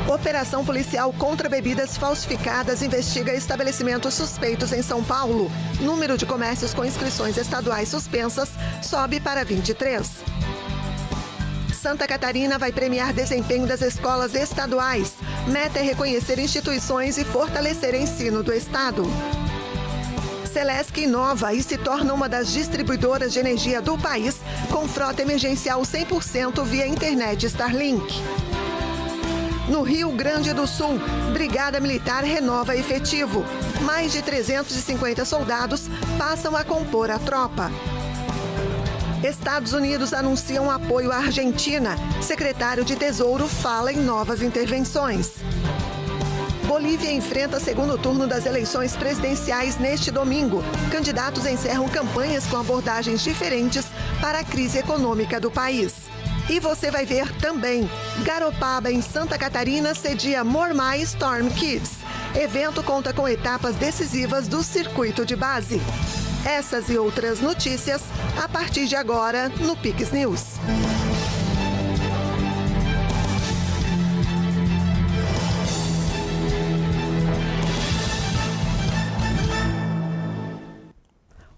Operação policial contra bebidas falsificadas investiga estabelecimentos suspeitos em São Paulo. Número de comércios com inscrições estaduais suspensas sobe para 23. Santa Catarina vai premiar desempenho das escolas estaduais. Meta é reconhecer instituições e fortalecer o ensino do estado. Celesc inova e se torna uma das distribuidoras de energia do país com frota emergencial 100% via internet Starlink. No Rio Grande do Sul, Brigada Militar renova efetivo. Mais de 350 soldados passam a compor a tropa. Estados Unidos anunciam apoio à Argentina. Secretário de Tesouro fala em novas intervenções. Bolívia enfrenta segundo turno das eleições presidenciais neste domingo. Candidatos encerram campanhas com abordagens diferentes para a crise econômica do país. E você vai ver também, Garopaba, em Santa Catarina, cedia Mormai Storm Kids. Evento conta com etapas decisivas do circuito de base. Essas e outras notícias, a partir de agora, no Pix News.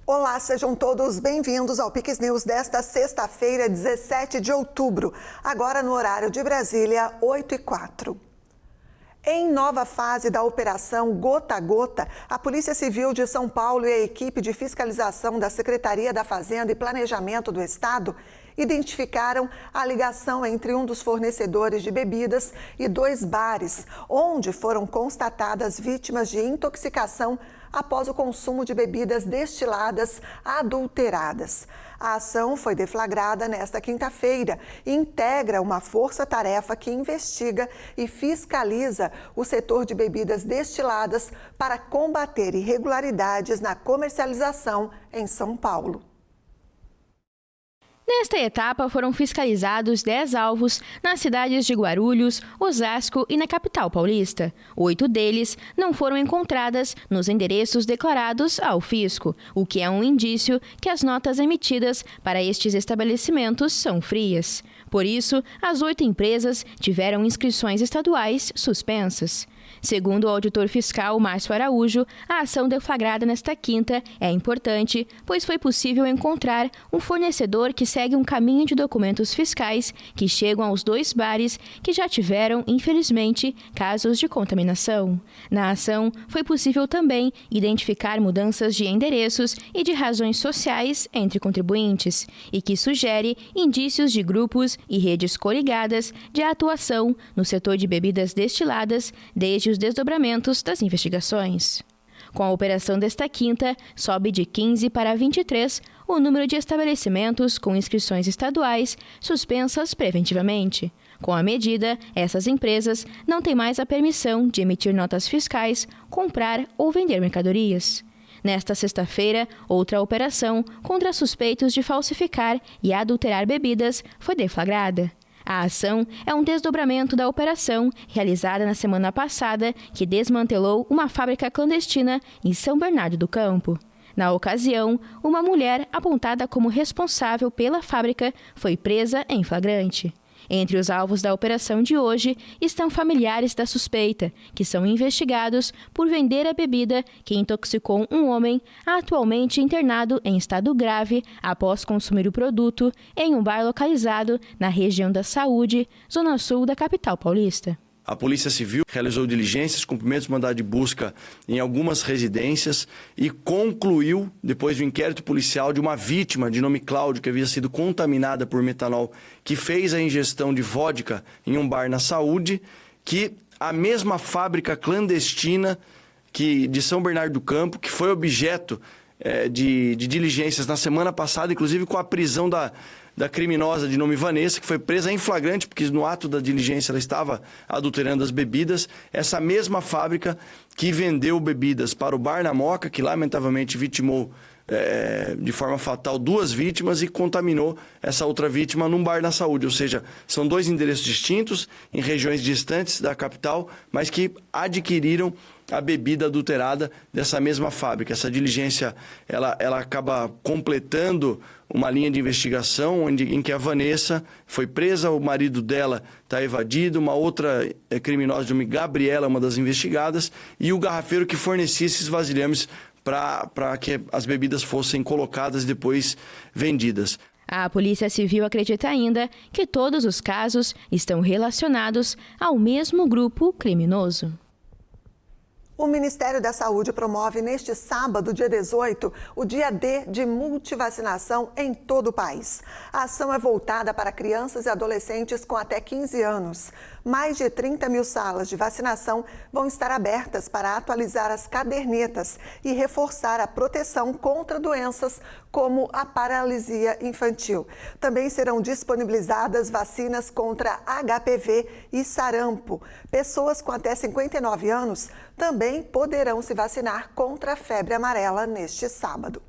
Olá, sejam todos bem-vindos ao Pix News desta sexta-feira, 17 de outubro. Agora no horário de Brasília, 8h04. Em nova fase da Operação Gota a Gota, a Polícia Civil de São Paulo e a equipe de fiscalização da Secretaria da Fazenda e Planejamento do Estado identificaram a ligação entre um dos fornecedores de bebidas e 2 bares, onde foram constatadas vítimas de intoxicação após o consumo de bebidas destiladas adulteradas. A ação foi deflagrada nesta quinta-feira e integra uma força-tarefa que investiga e fiscaliza o setor de bebidas destiladas para combater irregularidades na comercialização em São Paulo. Nesta etapa, foram fiscalizados 10 alvos nas cidades de Guarulhos, Osasco e na capital paulista. 8 deles não foram encontradas nos endereços declarados ao fisco, o que é um indício que as notas emitidas para estes estabelecimentos são frias. Por isso, as 8 empresas tiveram inscrições estaduais suspensas. Segundo o auditor fiscal Márcio Araújo, a ação deflagrada nesta quinta é importante, pois foi possível encontrar um fornecedor que segue um caminho de documentos fiscais que chegam aos 2 bares que já tiveram, infelizmente, casos de contaminação. Na ação, foi possível também identificar mudanças de endereços e de razões sociais entre contribuintes, e que sugere indícios de grupos e redes coligadas de atuação no setor de bebidas destiladas desde os desdobramentos das investigações. Com a operação desta quinta, sobe de 15 para 23 o número de estabelecimentos com inscrições estaduais suspensas preventivamente. Com a medida, essas empresas não têm mais a permissão de emitir notas fiscais, comprar ou vender mercadorias. Nesta sexta-feira, outra operação contra suspeitos de falsificar e adulterar bebidas foi deflagrada. A ação é um desdobramento da operação realizada na semana passada, que desmantelou uma fábrica clandestina em São Bernardo do Campo. Na ocasião, uma mulher apontada como responsável pela fábrica foi presa em flagrante. Entre os alvos da operação de hoje estão familiares da suspeita, que são investigados por vender a bebida que intoxicou um homem atualmente internado em estado grave após consumir o produto em um bar localizado na região da Saúde, zona sul da capital paulista. A Polícia Civil realizou diligências, cumprimentos de mandado de busca em algumas residências e concluiu, depois do inquérito policial, de uma vítima de nome Cláudio, que havia sido contaminada por metanol, que fez a ingestão de vodka em um bar na Saúde, que a mesma fábrica clandestina de São Bernardo do Campo, que foi objeto de diligências na semana passada, inclusive com a prisão da criminosa de nome Vanessa, que foi presa em flagrante, porque no ato da diligência ela estava adulterando as bebidas. Essa mesma fábrica que vendeu bebidas para o Bar na Moca, que lamentavelmente vitimou de forma fatal 2 vítimas e contaminou essa outra vítima num bar na Saúde. Ou seja, são 2 endereços distintos, em regiões distantes da capital, mas que adquiriram a bebida adulterada dessa mesma fábrica. Essa diligência ela acaba completando uma linha de investigação em que a Vanessa foi presa, o marido dela está evadido, uma outra criminosa de nome Gabriela, uma das investigadas, e o garrafeiro que fornecia esses vasilhames para que as bebidas fossem colocadas e depois vendidas. A Polícia Civil acredita ainda que todos os casos estão relacionados ao mesmo grupo criminoso. O Ministério da Saúde promove neste sábado, dia 18, o Dia D de multivacinação em todo o país. A ação é voltada para crianças e adolescentes com até 15 anos. Mais de 30 mil salas de vacinação vão estar abertas para atualizar as cadernetas e reforçar a proteção contra doenças como a paralisia infantil. Também serão disponibilizadas vacinas contra HPV e sarampo. Pessoas com até 59 anos também poderão se vacinar contra a febre amarela neste sábado.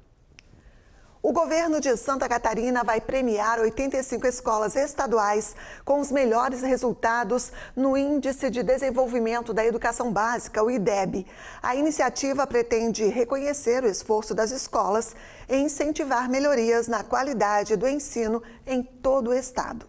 O governo de Santa Catarina vai premiar 85 escolas estaduais com os melhores resultados no Índice de Desenvolvimento da Educação Básica, o IDEB. A iniciativa pretende reconhecer o esforço das escolas e incentivar melhorias na qualidade do ensino em todo o estado.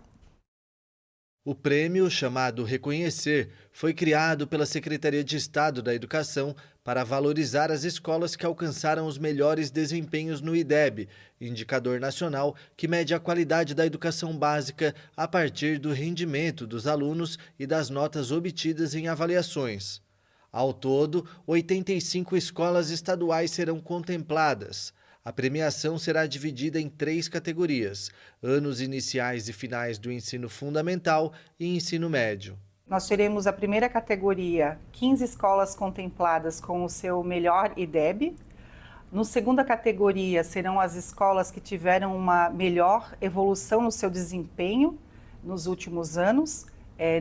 O prêmio, chamado Reconhecer, foi criado pela Secretaria de Estado da Educação para valorizar as escolas que alcançaram os melhores desempenhos no IDEB, indicador nacional que mede a qualidade da educação básica a partir do rendimento dos alunos e das notas obtidas em avaliações. Ao todo, 85 escolas estaduais serão contempladas. A premiação será dividida em 3 categorias: anos iniciais e finais do ensino fundamental e ensino médio. Nós teremos a primeira categoria, 15 escolas contempladas com o seu melhor IDEB. No segunda categoria serão as escolas que tiveram uma melhor evolução no seu desempenho nos últimos anos.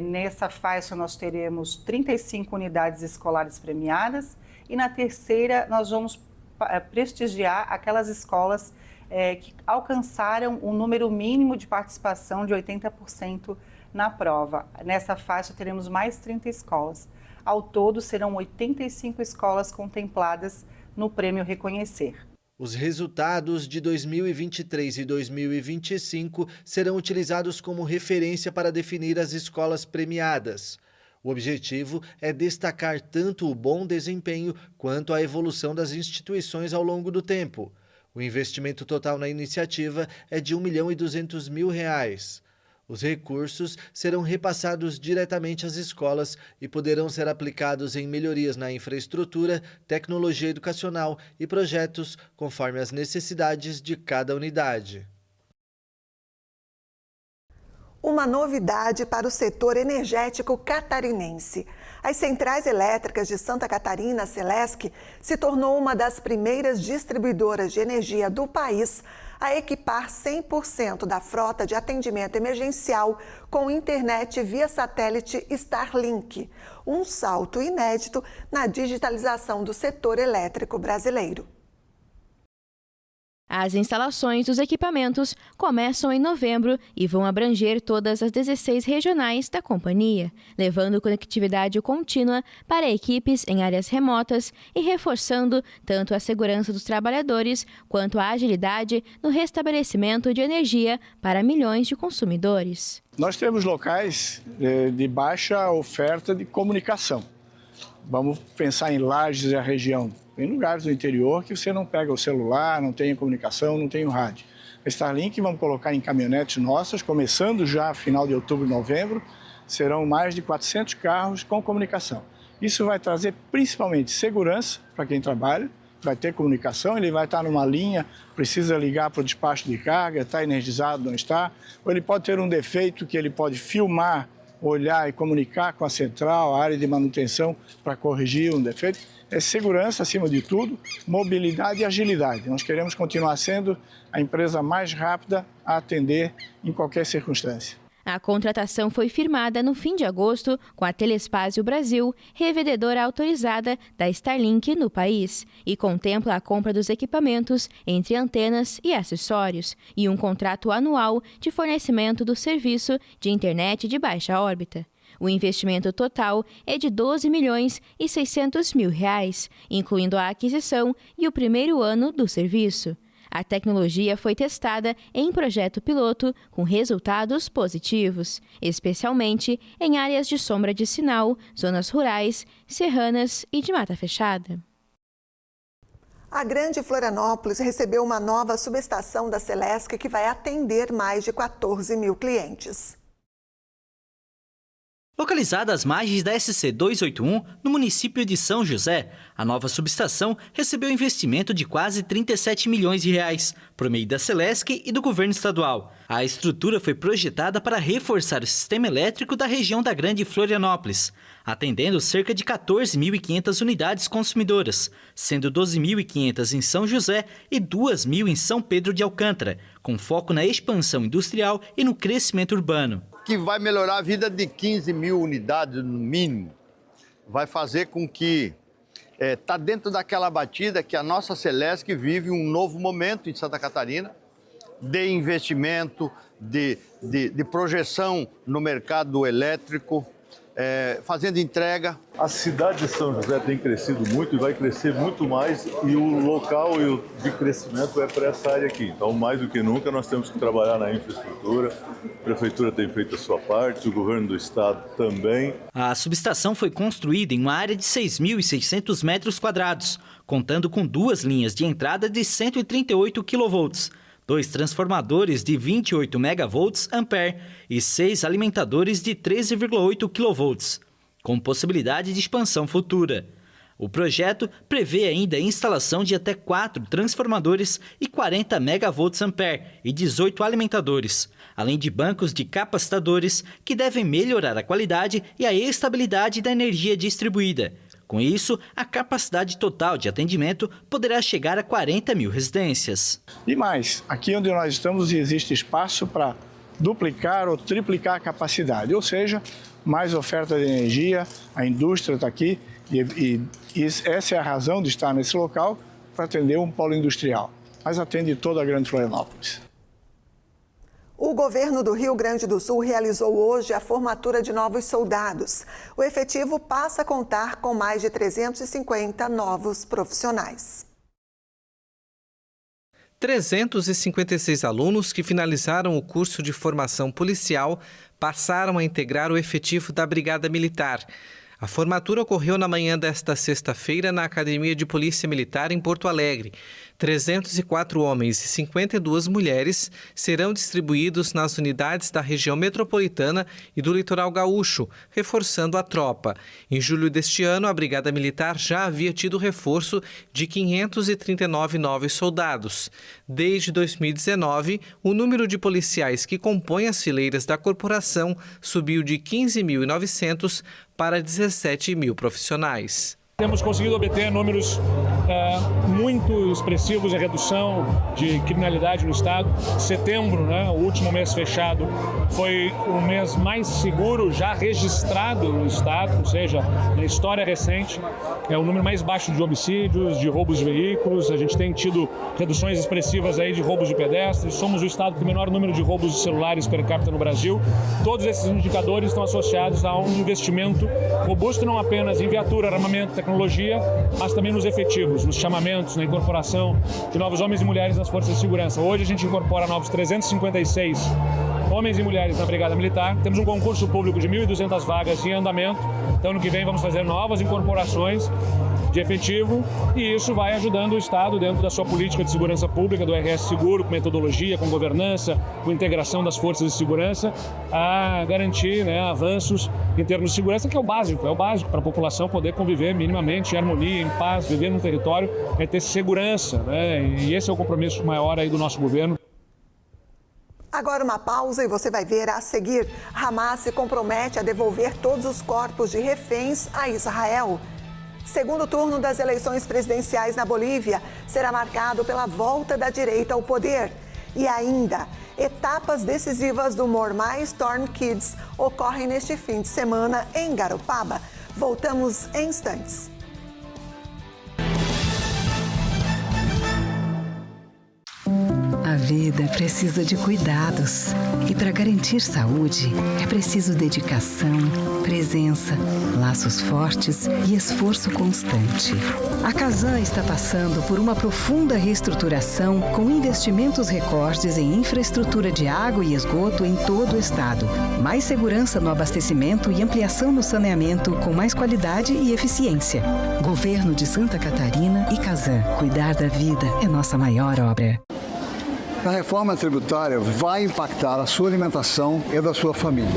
Nessa faixa nós teremos 35 unidades escolares premiadas e na terceira nós vamos prestigiar aquelas escolas que alcançaram um número mínimo de participação de 80% na prova. Nessa faixa teremos mais 30 escolas. Ao todo serão 85 escolas contempladas no Prêmio Reconhecer. Os resultados de 2023 e 2025 serão utilizados como referência para definir as escolas premiadas. O objetivo é destacar tanto o bom desempenho quanto a evolução das instituições ao longo do tempo. O investimento total na iniciativa é de R$ 1.200.000. Os recursos serão repassados diretamente às escolas e poderão ser aplicados em melhorias na infraestrutura, tecnologia educacional e projetos conforme as necessidades de cada unidade. Uma novidade para o setor energético catarinense. As Centrais Elétricas de Santa Catarina, Celesc, se tornou uma das primeiras distribuidoras de energia do país a equipar 100% da frota de atendimento emergencial com internet via satélite Starlink, um salto inédito na digitalização do setor elétrico brasileiro. As instalações dos equipamentos começam em novembro e vão abranger todas as 16 regionais da companhia, levando conectividade contínua para equipes em áreas remotas e reforçando tanto a segurança dos trabalhadores quanto a agilidade no restabelecimento de energia para milhões de consumidores. Nós temos locais de baixa oferta de comunicação. Vamos pensar em Lages e a região. Tem lugares do interior que você não pega o celular, não tem comunicação, não tem o rádio. A Starlink vamos colocar em caminhonetes nossas, começando já final de outubro e novembro, serão mais de 400 carros com comunicação. Isso vai trazer principalmente segurança para quem trabalha, vai ter comunicação, ele vai estar numa linha, precisa ligar para o despacho de carga, está energizado, não está, ou ele pode ter um defeito que ele pode filmar, olhar e comunicar com a central, a área de manutenção para corrigir um defeito. É segurança acima de tudo, mobilidade e agilidade. Nós queremos continuar sendo a empresa mais rápida a atender em qualquer circunstância. A contratação foi firmada no fim de agosto com a Telespazio Brasil, revendedora autorizada da Starlink no país, e contempla a compra dos equipamentos, entre antenas e acessórios, e um contrato anual de fornecimento do serviço de internet de baixa órbita. O investimento total é de R$ 12.600.000, incluindo a aquisição e o primeiro ano do serviço. A tecnologia foi testada em projeto piloto com resultados positivos, especialmente em áreas de sombra de sinal, zonas rurais, serranas e de mata fechada. A Grande Florianópolis recebeu uma nova subestação da Celesc que vai atender mais de 14 mil clientes. Localizada às margens da SC 281, no município de São José, a nova subestação recebeu investimento de quase 37 milhões de reais, por meio da Celesc e do governo estadual. A estrutura foi projetada para reforçar o sistema elétrico da região da Grande Florianópolis, atendendo cerca de 14.500 unidades consumidoras, sendo 12.500 em São José e 2.000 em São Pedro de Alcântara, com foco na expansão industrial e no crescimento urbano. Que vai melhorar a vida de 15 mil unidades no mínimo. Vai fazer com que está dentro daquela batida que a nossa Celesc vive um novo momento em Santa Catarina, de investimento, de projeção no mercado elétrico, fazendo entrega. A cidade de São José tem crescido muito e vai crescer muito mais, e o local de crescimento é para essa área aqui. Então, mais do que nunca, nós temos que trabalhar na infraestrutura. A Prefeitura tem feito a sua parte, o Governo do Estado também. A subestação foi construída em uma área de 6.600 metros quadrados, contando com 2 linhas de entrada de 138 kV, 2 transformadores de 28 MV-ampere e 6 alimentadores de 13,8 kV, com possibilidade de expansão futura. O projeto prevê ainda a instalação de até 4 transformadores e 40 MV-ampere e 18 alimentadores, além de bancos de capacitadores que devem melhorar a qualidade e a estabilidade da energia distribuída. Com isso, a capacidade total de atendimento poderá chegar a 40 mil residências. E mais, aqui onde nós estamos existe espaço para duplicar ou triplicar a capacidade, ou seja, mais oferta de energia, a indústria está aqui e essa é a razão de estar nesse local para atender um polo industrial, mas atende toda a Grande Florianópolis. O governo do Rio Grande do Sul realizou hoje a formatura de novos soldados. O efetivo passa a contar com mais de 350 novos profissionais. 356 alunos que finalizaram o curso de formação policial passaram a integrar o efetivo da Brigada Militar. A formatura ocorreu na manhã desta sexta-feira na Academia de Polícia Militar em Porto Alegre. 304 homens e 52 mulheres serão distribuídos nas unidades da região metropolitana e do litoral gaúcho, reforçando a tropa. Em julho deste ano, a Brigada Militar já havia tido reforço de 539 novos soldados. Desde 2019, o número de policiais que compõem as fileiras da corporação subiu de 15.900 para 17 mil profissionais. Temos conseguido obter números muito expressivos de redução de criminalidade no estado. Setembro, o último mês fechado, foi o mês mais seguro já registrado no estado, ou seja, na história recente. É o número mais baixo de homicídios, de roubos de veículos. A gente tem tido reduções expressivas aí de roubos de pedestres. Somos o estado com o menor número de roubos de celulares per capita no Brasil. Todos esses indicadores estão associados a um investimento robusto, não apenas em viatura, armamento, tecnologia, mas também nos efetivos, nos chamamentos, na incorporação de novos homens e mulheres nas forças de segurança. Hoje a gente incorpora novos 356 homens e mulheres na Brigada Militar. Temos um concurso público de 1.200 vagas em andamento. Então, ano que vem, vamos fazer novas incorporações de efetivo e isso vai ajudando o Estado dentro da sua política de segurança pública, do RS Seguro, com metodologia, com governança, com integração das forças de segurança, a garantir avanços em termos de segurança, que é o básico para a população poder conviver minimamente em harmonia, em paz, viver num território, é ter segurança, e esse é o compromisso maior aí do nosso governo. Agora uma pausa e você vai ver a seguir. Hamas se compromete a devolver todos os corpos de reféns a Israel. Segundo turno das eleições presidenciais na Bolívia será marcado pela volta da direita ao poder. E ainda, Etapas decisivas do Mormai Storm Kids ocorrem neste fim de semana em Garopaba. Voltamos em instantes. A vida precisa de cuidados. E para garantir saúde, é preciso dedicação, presença, laços fortes e esforço constante. A Casan está passando por uma profunda reestruturação com investimentos recordes em infraestrutura de água e esgoto em todo o estado. Mais segurança no abastecimento e ampliação no saneamento com mais qualidade e eficiência. Governo de Santa Catarina e Casan. Cuidar da vida é nossa maior obra. A reforma tributária vai impactar a sua alimentação e da sua família.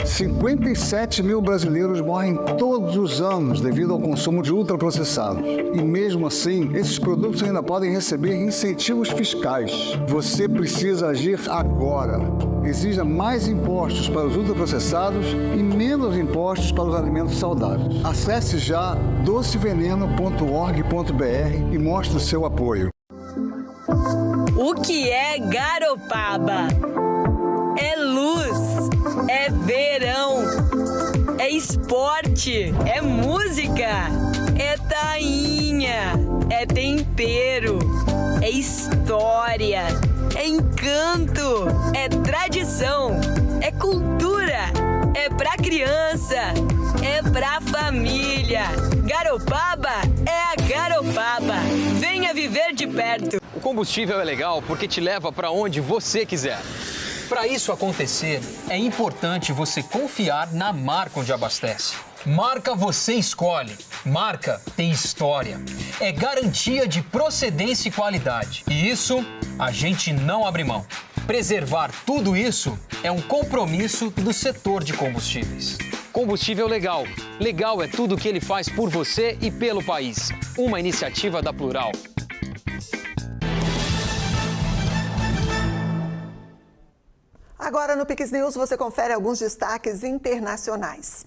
57 mil brasileiros morrem todos os anos devido ao consumo de ultraprocessados. E mesmo assim, esses produtos ainda podem receber incentivos fiscais. Você precisa agir agora. Exija mais impostos para os ultraprocessados e menos impostos para os alimentos saudáveis. Acesse já doceveneno.org.br e mostre o seu apoio. O que é Garopaba? É luz, é verão, é esporte, é música, é tainha, é tempero, é história, é encanto, é tradição, é cultura, é pra criança, é pra família. Garopaba é a Garopaba. Venha viver de perto. O combustível é legal porque te leva para onde você quiser. Para isso acontecer, é importante você confiar na marca onde abastece. Marca você escolhe. Marca tem história. É garantia de procedência e qualidade. E isso a gente não abre mão. Preservar tudo isso é um compromisso do setor de combustíveis. Combustível Legal. Legal é tudo que ele faz por você e pelo país. Uma iniciativa da Plural. Agora no Pix News você confere alguns destaques internacionais.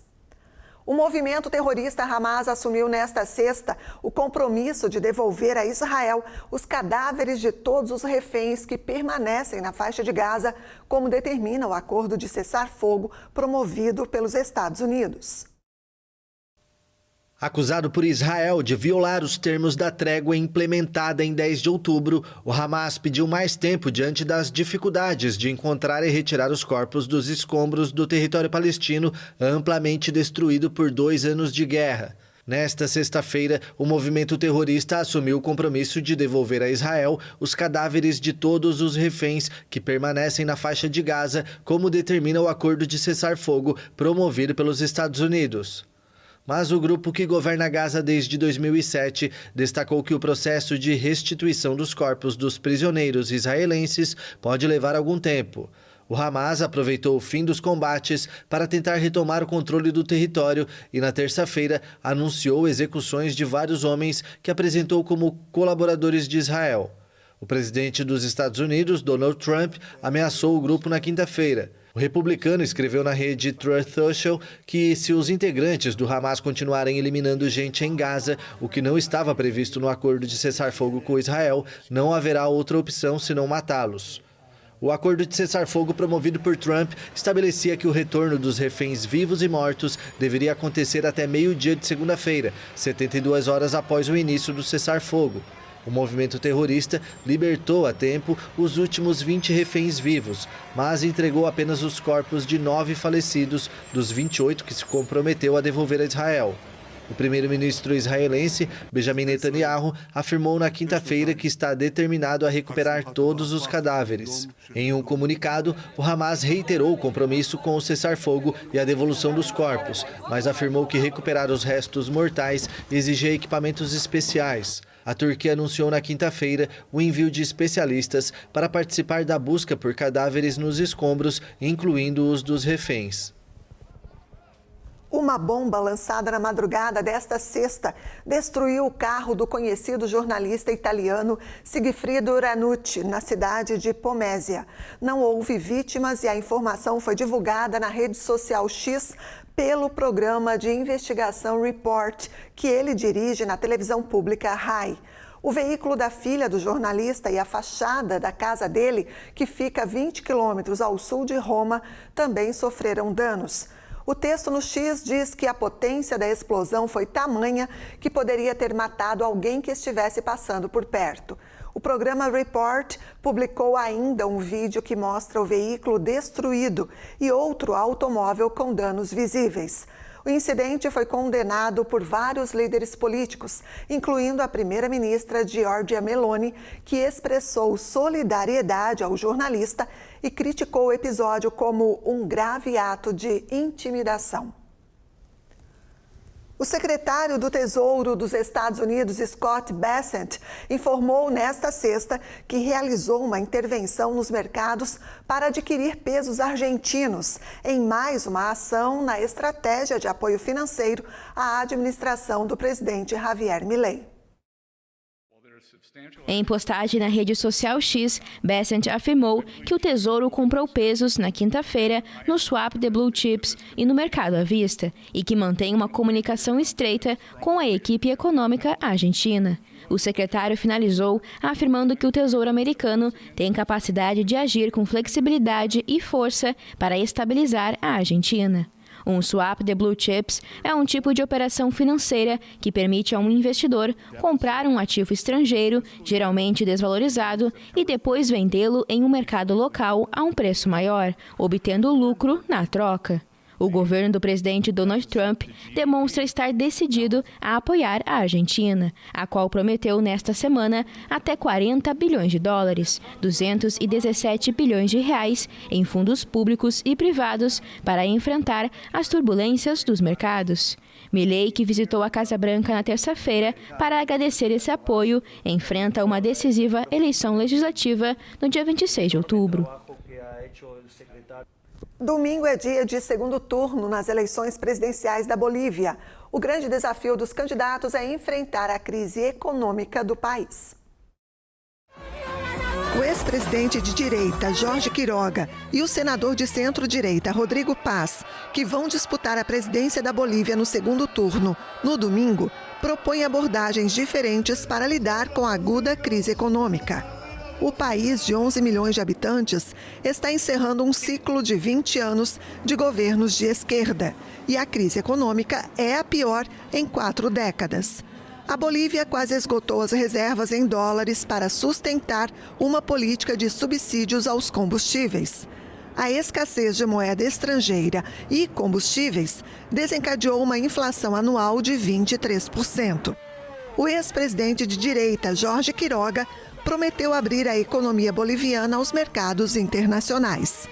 O movimento terrorista Hamas assumiu nesta sexta o compromisso de devolver a Israel os cadáveres de todos os reféns que permanecem na faixa de Gaza, como determina o acordo de cessar-fogo promovido pelos Estados Unidos. Acusado por Israel de violar os termos da trégua implementada em 10 de outubro, o Hamas pediu mais tempo diante das dificuldades de encontrar e retirar os corpos dos escombros do território palestino amplamente destruído por 2 anos de guerra. Nesta sexta-feira, o movimento terrorista assumiu o compromisso de devolver a Israel os cadáveres de todos os reféns que permanecem na faixa de Gaza, como determina o acordo de cessar-fogo promovido pelos Estados Unidos. Mas o grupo que governa Gaza desde 2007 destacou que o processo de restituição dos corpos dos prisioneiros israelenses pode levar algum tempo. O Hamas aproveitou o fim dos combates para tentar retomar o controle do território e, na terça-feira, anunciou execuções de vários homens que apresentou como colaboradores de Israel. O presidente dos Estados Unidos, Donald Trump, ameaçou o grupo na quinta-feira. O republicano escreveu na rede Truth Social que se os integrantes do Hamas continuarem eliminando gente em Gaza, o que não estava previsto no acordo de cessar-fogo com Israel, não haverá outra opção senão matá-los. O acordo de cessar-fogo promovido por Trump estabelecia que o retorno dos reféns vivos e mortos deveria acontecer até meio-dia de segunda-feira, 72 horas após o início do cessar-fogo. O movimento terrorista libertou a tempo os últimos 20 reféns vivos, mas entregou apenas os corpos de 9 falecidos dos 28 que se comprometeu a devolver a Israel. O primeiro-ministro israelense, Benjamin Netanyahu, afirmou na quinta-feira que está determinado a recuperar todos os cadáveres. Em um comunicado, o Hamas reiterou o compromisso com o cessar-fogo e a devolução dos corpos, mas afirmou que recuperar os restos mortais exigia equipamentos especiais. A Turquia anunciou na quinta-feira o envio de especialistas para participar da busca por cadáveres nos escombros, incluindo os dos reféns. Uma bomba lançada na madrugada desta sexta destruiu o carro do conhecido jornalista italiano Sigfrido Ranucci, na cidade de Pomésia. Não houve vítimas e a informação foi divulgada na rede social X pelo programa de investigação Report, que ele dirige na televisão pública RAI. O veículo da filha do jornalista e a fachada da casa dele, que fica a 20 quilômetros ao sul de Roma, também sofreram danos. O texto no X diz que a potência da explosão foi tamanha que poderia ter matado alguém que estivesse passando por perto. O programa Report publicou ainda um vídeo que mostra o veículo destruído e outro automóvel com danos visíveis. O incidente foi condenado por vários líderes políticos, incluindo a primeira-ministra Giorgia Meloni, que expressou solidariedade ao jornalista e criticou o episódio como um grave ato de intimidação. O secretário do Tesouro dos Estados Unidos, Scott Bessent, informou nesta sexta que realizou uma intervenção nos mercados para adquirir pesos argentinos, em mais uma ação na estratégia de apoio financeiro à administração do presidente Javier Milei. Em postagem na rede social X, Bessent afirmou que o Tesouro comprou pesos na quinta-feira no Swap de Blue Chips e no mercado à vista, e que mantém uma comunicação estreita com a equipe econômica argentina. O secretário finalizou afirmando que o Tesouro americano tem capacidade de agir com flexibilidade e força para estabilizar a Argentina. Um swap de blue chips é um tipo de operação financeira que permite a um investidor comprar um ativo estrangeiro, geralmente desvalorizado, e depois vendê-lo em um mercado local a um preço maior, obtendo lucro na troca. O governo do presidente Donald Trump demonstra estar decidido a apoiar a Argentina, a qual prometeu nesta semana até 40 bilhões de dólares, 217 bilhões de reais em fundos públicos e privados para enfrentar as turbulências dos mercados. Milei, que visitou a Casa Branca na terça-feira para agradecer esse apoio, enfrenta uma decisiva eleição legislativa no dia 26 de outubro. Domingo é dia de segundo turno nas eleições presidenciais da Bolívia. O grande desafio dos candidatos é enfrentar a crise econômica do país. O ex-presidente de direita, Jorge Quiroga, e o senador de centro-direita, Rodrigo Paz, que vão disputar a presidência da Bolívia no segundo turno, no domingo, propõem abordagens diferentes para lidar com a aguda crise econômica. O país, de 11 milhões de habitantes, está encerrando um ciclo de 20 anos de governos de esquerda. E a crise econômica é a pior em 4 décadas. A Bolívia quase esgotou as reservas em dólares para sustentar uma política de subsídios aos combustíveis. A escassez de moeda estrangeira e combustíveis desencadeou uma inflação anual de 23%. O ex-presidente de direita, Jorge Quiroga, prometeu abrir a economia boliviana aos mercados internacionais.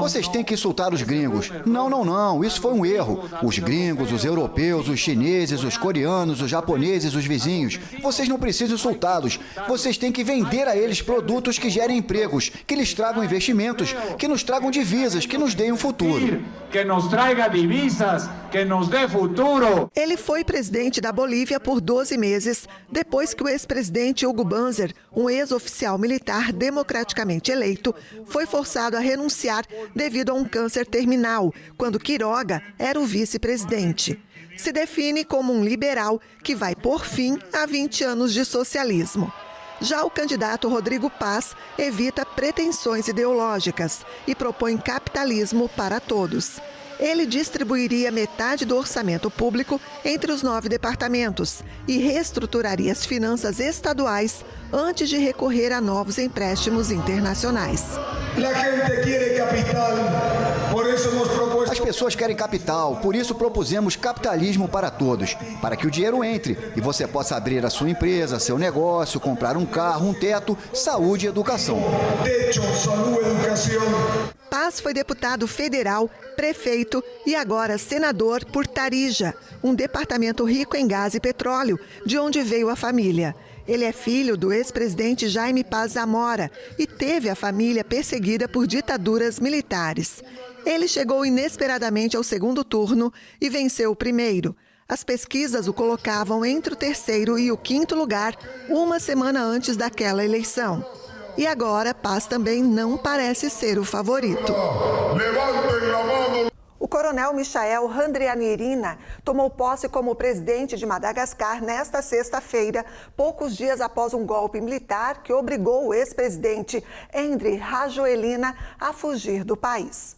Vocês têm que insultar os gringos. Não, isso foi um erro. Os gringos, os europeus, os chineses, os coreanos, os japoneses, os vizinhos. Vocês não precisam insultá-los. Vocês têm que vender a eles produtos que gerem empregos, que lhes tragam investimentos, que nos tragam divisas, que nos deem um futuro. Que nos traga divisas, que nos dê futuro. Ele foi presidente da Bolívia por 12 meses, depois que o ex-presidente Hugo Banzer, um ex-oficial militar democraticamente eleito, foi forçado a renunciar devido a um câncer terminal, quando Quiroga era o vice-presidente. Se define como um liberal que vai pôr fim a 20 anos de socialismo. Já o candidato Rodrigo Paz evita pretensões ideológicas e propõe capitalismo para todos. Ele distribuiria metade do orçamento público entre os 9 departamentos e reestruturaria as finanças estaduais antes de recorrer a novos empréstimos internacionais. As pessoas querem capital, por isso propusemos capitalismo para todos, para que o dinheiro entre e você possa abrir a sua empresa, seu negócio, comprar um carro, um teto, saúde e educação. Paz foi deputado federal, prefeito e agora senador por Tarija, um departamento rico em gás e petróleo, de onde veio a família. Ele é filho do ex-presidente Jaime Paz Zamora e teve a família perseguida por ditaduras militares. Ele chegou inesperadamente ao segundo turno e venceu o primeiro. As pesquisas o colocavam entre o terceiro e o quinto lugar, uma semana antes daquela eleição. E agora, Paz também não parece ser o favorito. O coronel Michael Randrianirina tomou posse como presidente de Madagascar nesta sexta-feira, poucos dias após um golpe militar que obrigou o ex-presidente Andry Rajoelina a fugir do país.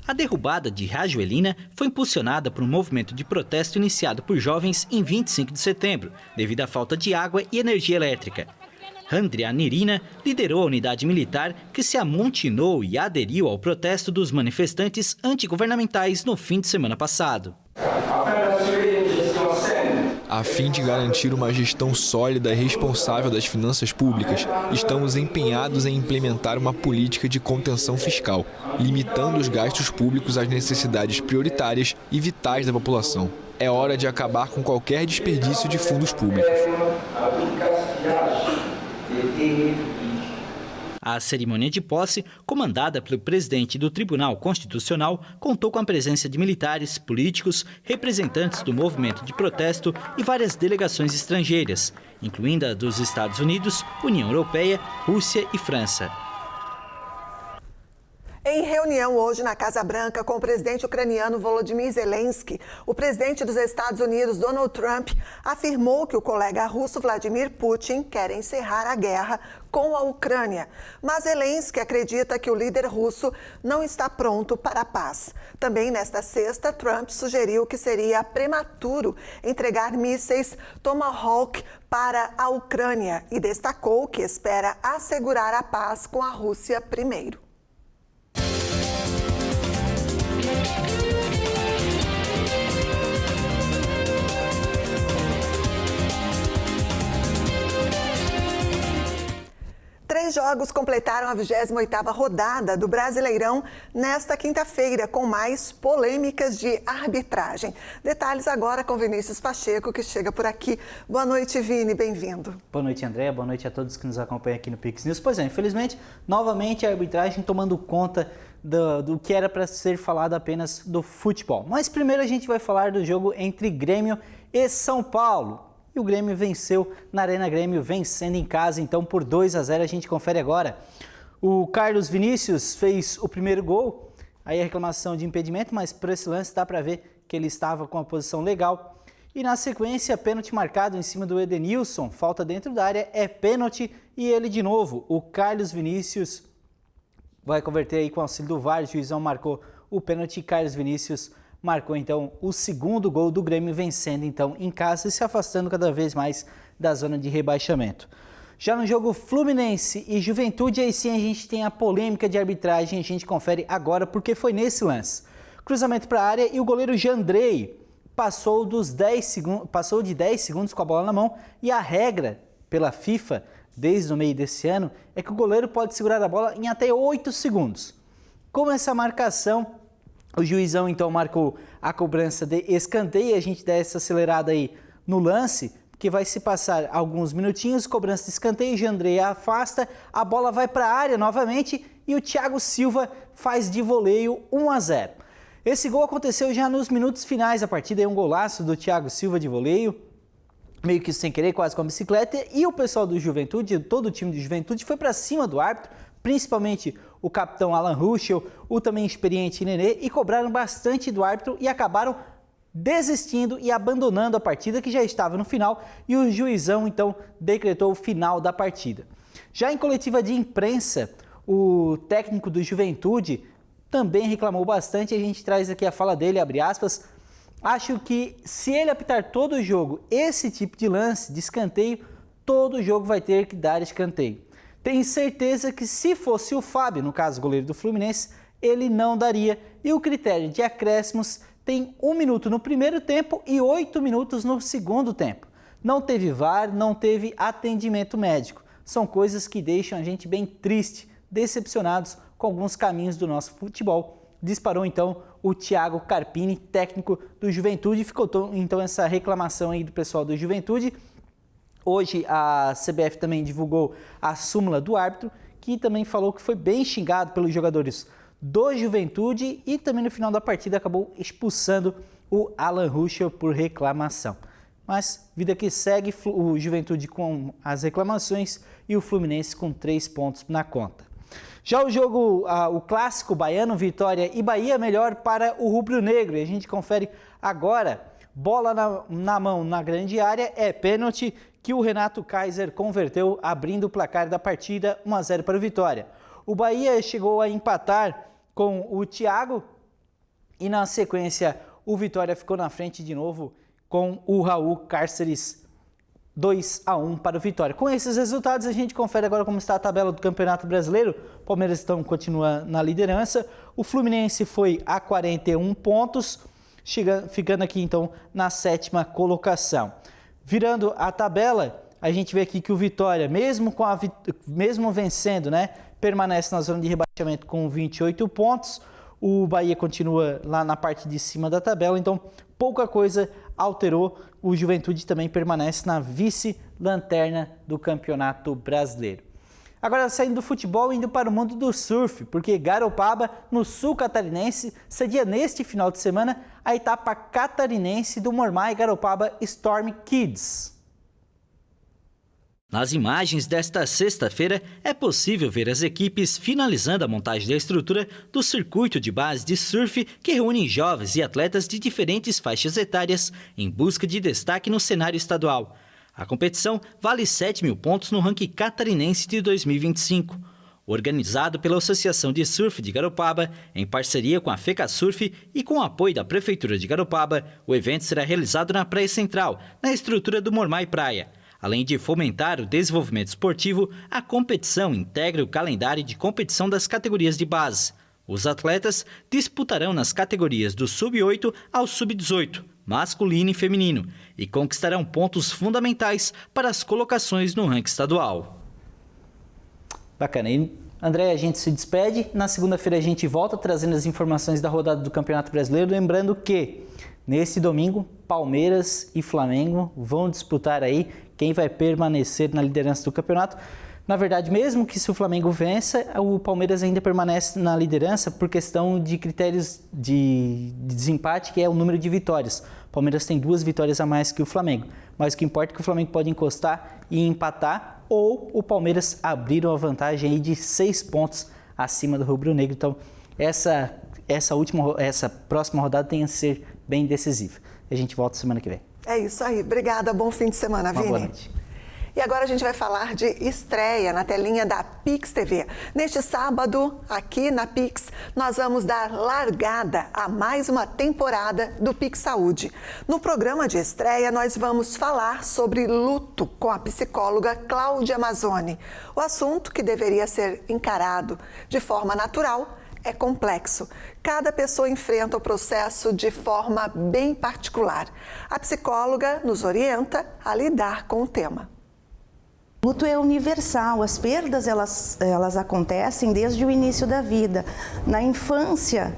A derrubada de Rajoelina foi impulsionada por um movimento de protesto iniciado por jovens em 25 de setembro, devido à falta de água e energia elétrica. Randrianirina liderou a unidade militar que se amontinou e aderiu ao protesto dos manifestantes antigovernamentais no fim de semana passado. A fim de garantir uma gestão sólida e responsável das finanças públicas, estamos empenhados em implementar uma política de contenção fiscal, limitando os gastos públicos às necessidades prioritárias e vitais da população. É hora de acabar com qualquer desperdício de fundos públicos. A cerimônia de posse, comandada pelo presidente do Tribunal Constitucional, contou com a presença de militares, políticos, representantes do movimento de protesto e várias delegações estrangeiras, incluindo a dos Estados Unidos, União Europeia, Rússia e França. Em reunião hoje na Casa Branca com o presidente ucraniano Volodymyr Zelensky, o presidente dos Estados Unidos, Donald Trump, afirmou que o colega russo Vladimir Putin quer encerrar a guerra com a Ucrânia. Mas Zelensky acredita que o líder russo não está pronto para a paz. Também nesta sexta, Trump sugeriu que seria prematuro entregar mísseis Tomahawk para a Ucrânia e destacou que espera assegurar a paz com a Rússia primeiro. Três jogos completaram a 28ª rodada do Brasileirão nesta quinta-feira, com mais polêmicas de arbitragem. Detalhes agora com Vinícius Pacheco, que chega por aqui. Boa noite, Vini, bem-vindo. Boa noite, Andréa. Boa noite a todos que nos acompanham aqui no Pix News. Pois é, infelizmente, novamente a arbitragem tomando conta do que era para ser falado apenas do futebol. Mas primeiro a gente vai falar do jogo entre Grêmio e São Paulo. E o Grêmio venceu na Arena Grêmio, vencendo em casa, então por 2-0, a gente confere agora. O Carlos Vinícius fez o primeiro gol, aí a reclamação de impedimento, mas por esse lance dá para ver que ele estava com a posição legal. E na sequência, pênalti marcado em cima do Edenilson, falta dentro da área, é pênalti e ele de novo, o Carlos Vinícius vai converter aí com o auxílio do VAR, o juizão marcou o pênalti e Carlos Vinícius marcou então o segundo gol do Grêmio, vencendo então em casa e se afastando cada vez mais da zona de rebaixamento. Já no jogo Fluminense e Juventude, aí sim a gente tem a polêmica de arbitragem, a gente confere agora porque foi nesse lance. Cruzamento para a área e o goleiro Jandrei passou de 10 segundos com a bola na mão e a regra pela FIFA, desde o meio desse ano, é que o goleiro pode segurar a bola em até 8 segundos. Com essa marcação, o juizão então marcou a cobrança de escanteio, a gente dá essa acelerada aí no lance, porque vai se passar alguns minutinhos, cobrança de escanteio, Jandrei afasta, a bola vai para a área novamente e o Thiago Silva faz de voleio 1-0. Esse gol aconteceu já nos minutos finais da partida, é um golaço do Thiago Silva de voleio, meio que sem querer, quase com a bicicleta, e o pessoal do Juventude, todo o time do Juventude foi para cima do árbitro, principalmente o capitão Alan Ruschel, o também experiente Nenê, e cobraram bastante do árbitro e acabaram desistindo e abandonando a partida que já estava no final e o juizão então decretou o final da partida. Já em coletiva de imprensa, o técnico do Juventude também reclamou bastante, a gente traz aqui a fala dele, abre aspas, acho que se ele apitar todo o jogo esse tipo de lance, de escanteio, todo o jogo vai ter que dar escanteio. Tenho certeza que se fosse o Fábio, no caso o goleiro do Fluminense, ele não daria. E o critério de acréscimos tem 1 minuto no primeiro tempo e 8 minutos no segundo tempo. Não teve VAR, não teve atendimento médico. São coisas que deixam a gente bem triste, decepcionados com alguns caminhos do nosso futebol. Disparou então o Thiago Carpini, técnico do Juventude. Ficou então essa reclamação aí do pessoal do Juventude. Hoje a CBF também divulgou a súmula do árbitro, que também falou que foi bem xingado pelos jogadores do Juventude e também no final da partida acabou expulsando o Alan Ruschel por reclamação. Mas vida que segue, o Juventude com as reclamações e o Fluminense com 3 pontos na conta. Já o jogo, o clássico baiano, Vitória e Bahia, melhor para o rubro-negro. E a gente confere agora, bola na mão na grande área, é pênalti que o Renato Kaiser converteu, abrindo o placar da partida, 1-0 para o Vitória. O Bahia chegou a empatar com o Thiago e na sequência o Vitória ficou na frente de novo com o Raul Cárceres, 2-1 para o Vitória. Com esses resultados, a gente confere agora como está a tabela do Campeonato Brasileiro. O Palmeiras continua na liderança. O Fluminense foi a 41 pontos, ficando aqui então na 7ª colocação. Virando a tabela, a gente vê aqui que o Vitória, mesmo vencendo, né, permanece na zona de rebaixamento com 28 pontos. O Bahia continua lá na parte de cima da tabela, então pouca coisa alterou. O Juventude também permanece na vice-lanterna do Campeonato Brasileiro. Agora, saindo do futebol, indo para o mundo do surf, porque Garopaba, no sul catarinense, cedia neste final de semana a etapa catarinense do Mormai Garopaba Storm Kids. Nas imagens desta sexta-feira, é possível ver as equipes finalizando a montagem da estrutura do circuito de base de surf que reúne jovens e atletas de diferentes faixas etárias em busca de destaque no cenário estadual. A competição vale 7.000 pontos no ranking catarinense de 2025. Organizado pela Associação de Surf de Garopaba, em parceria com a FECASurf e com o apoio da Prefeitura de Garopaba, o evento será realizado na Praia Central, na estrutura do Mormai Praia. Além de fomentar o desenvolvimento esportivo, a competição integra o calendário de competição das categorias de base. Os atletas disputarão nas categorias do Sub-8 ao Sub-18, masculino e feminino, e conquistarão pontos fundamentais para as colocações no ranking estadual. Bacana. E, André, a gente se despede. Na segunda-feira a gente volta trazendo as informações da rodada do Campeonato Brasileiro. Lembrando que, nesse domingo, Palmeiras e Flamengo vão disputar aí quem vai permanecer na liderança do campeonato. Na verdade, mesmo que se o Flamengo vença, o Palmeiras ainda permanece na liderança por questão de critérios de desempate, que é o número de vitórias. O Palmeiras tem 2 vitórias a mais que o Flamengo. Mas o que importa é que o Flamengo pode encostar e empatar, ou o Palmeiras abrir uma vantagem aí de 6 pontos acima do rubro-negro. Então, essa próxima rodada tem a ser bem decisiva. A gente volta semana que vem. É isso aí. Obrigada. Bom fim de semana, Vini. Boa noite. E agora a gente vai falar de estreia na telinha da Pix TV. Neste sábado, aqui na Pix, nós vamos dar largada a mais uma temporada do Pix Saúde. No programa de estreia, nós vamos falar sobre luto com a psicóloga Cláudia Mazzoni. O assunto, que deveria ser encarado de forma natural, é complexo. Cada pessoa enfrenta o processo de forma bem particular. A psicóloga nos orienta a lidar com o tema. O luto é universal, as perdas elas acontecem desde o início da vida. Na infância,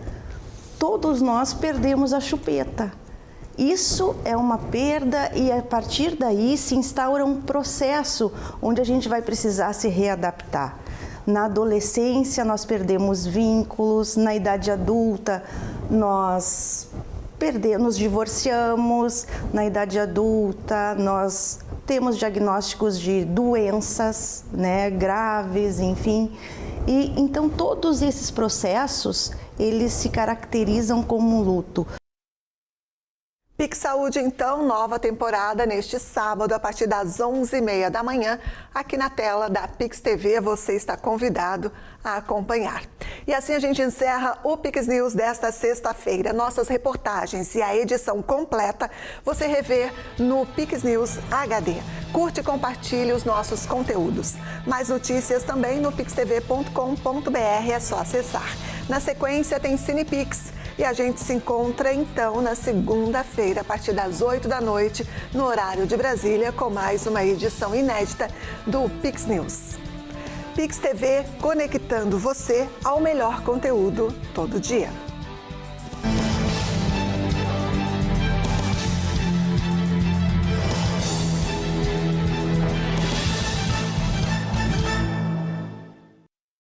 todos nós perdemos a chupeta. Isso é uma perda e a partir daí se instaura um processo onde a gente vai precisar se readaptar. Na adolescência nós perdemos vínculos, na idade adulta nós nos divorciamos, na idade adulta nós temos diagnósticos de doenças, né, graves, enfim. E então todos esses processos, eles se caracterizam como luto. Pix Saúde, então, nova temporada neste sábado, a partir das 11h30 da manhã, aqui na tela da Pix TV. Você está convidado a acompanhar. E assim a gente encerra o Pix News desta sexta-feira. Nossas reportagens e a edição completa você revê no Pix News HD. Curte e compartilhe os nossos conteúdos. Mais notícias também no pixtv.com.br, é só acessar. Na sequência tem CinePix. E a gente se encontra, então, na segunda-feira, a partir das 8 da noite, no horário de Brasília, com mais uma edição inédita do Pix News. Pix TV, conectando você ao melhor conteúdo todo dia.